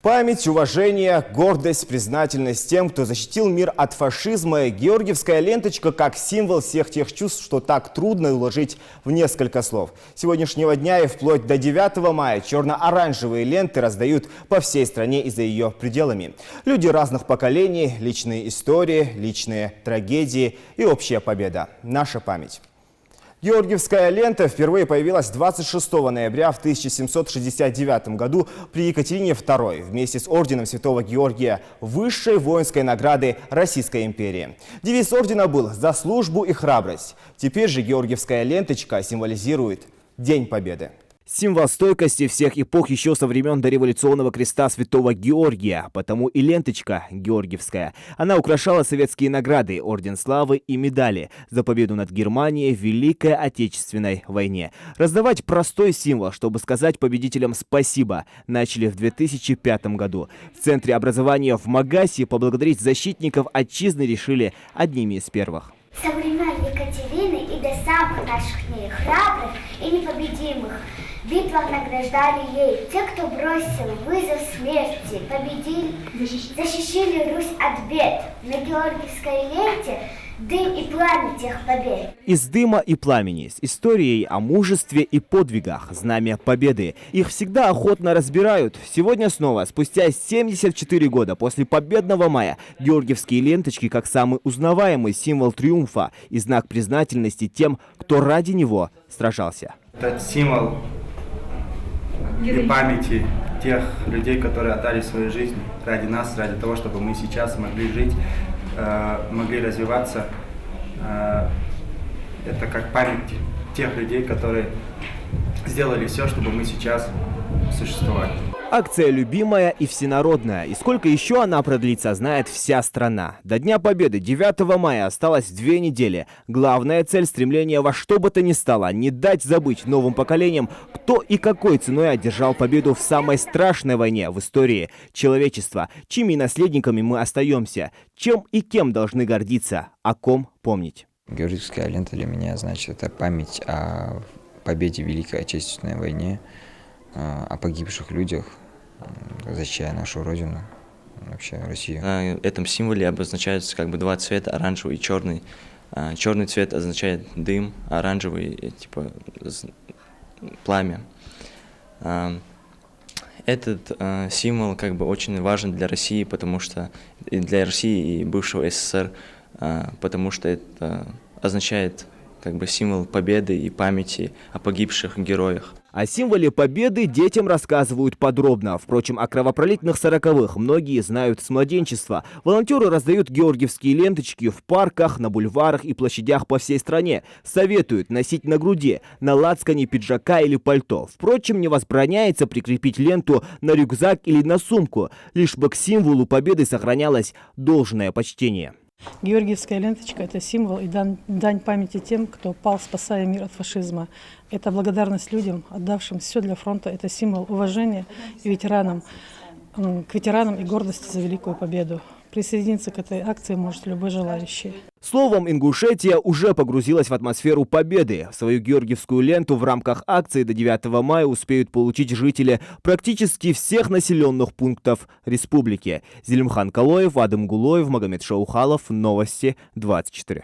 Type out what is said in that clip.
Память, уважение, гордость, признательность тем, кто защитил мир от фашизма. Георгиевская ленточка как символ всех тех чувств, что так трудно уложить в несколько слов. С сегодняшнего дня и вплоть до 9 мая черно-оранжевые ленты раздают по всей стране и за ее пределами. Люди разных поколений, личные истории, личные трагедии и общая победа. Наша память. Георгиевская лента впервые появилась 26 ноября в 1769 году при Екатерине II вместе с орденом Святого Георгия, высшей воинской награды Российской империи. Девиз ордена был «За службу и храбрость». Теперь же георгиевская ленточка символизирует День Победы. Символ стойкости всех эпох еще со времен дореволюционного креста Святого Георгия, потому и ленточка георгиевская. Она украшала советские награды, орден славы и медали за победу над Германией в Великой Отечественной войне. Раздавать простой символ, чтобы сказать победителям спасибо, начали в 2005 году. В Центре образования в Магасе поблагодарить защитников отчизны решили одними из первых. Со времен Екатерины и до самых наших дней храбрых и непобедимых в битвах награждали ей. Те, кто бросил вызов смерти, победили, защищали Русь от бед. На Георгиевской ленте дым и пламя тех побед. Из дыма и пламени, с историей о мужестве и подвигах, знамя победы. Их всегда охотно разбирают. Сегодня снова, спустя 74 года после Победного мая, георгиевские ленточки как самый узнаваемый символ триумфа и знак признательности тем, кто ради него сражался. Это символ и памяти тех людей, которые отдали свою жизнь ради нас, ради того, чтобы мы сейчас могли жить, могли развиваться. Это как память тех людей, которые сделали все, чтобы мы сейчас существовали. Акция любимая и всенародная. И сколько еще она продлится, знает вся страна. До Дня Победы 9 мая осталось 2 недели. Главная цель стремления во что бы то ни стало не дать забыть новым поколениям, кто и какой ценой одержал победу в самой страшной войне в истории человечества, чьими наследниками мы остаемся, чем и кем должны гордиться, о ком помнить. Георгиевская лента для меня значит это память о победе в Великой Отечественной войне, о погибших людях, защищая нашу родину, вообще Россию. На этом символе обозначаются как бы 2 цвета, оранжевый и черный. Черный цвет означает дым, оранжевый типа пламя. Этот символ как бы очень важен для России, потому что для России и бывшего СССР, потому что это означает как бы символ победы и памяти о погибших героях. О символе победы детям рассказывают подробно. Впрочем, о кровопролитных 40-х многие знают с младенчества. Волонтеры раздают георгиевские ленточки в парках, на бульварах и площадях по всей стране. Советуют носить на груди, на лацкане пиджака или пальто. Впрочем, не возбраняется прикрепить ленту на рюкзак или на сумку, лишь бы к символу победы сохранялось должное почтение. Георгиевская ленточка – это символ и дань памяти тем, кто пал, спасая мир от фашизма. Это благодарность людям, отдавшим все для фронта. Это символ уважения и к ветеранам и гордости за великую победу. Присоединиться к этой акции может любой желающий. Словом, Ингушетия уже погрузилась в атмосферу победы. Свою георгиевскую ленту в рамках акции до 9 мая успеют получить жители практически всех населенных пунктов республики. Зелимхан Калоев, Адам Гулоев, Магомед Шаухалов. Новости 24.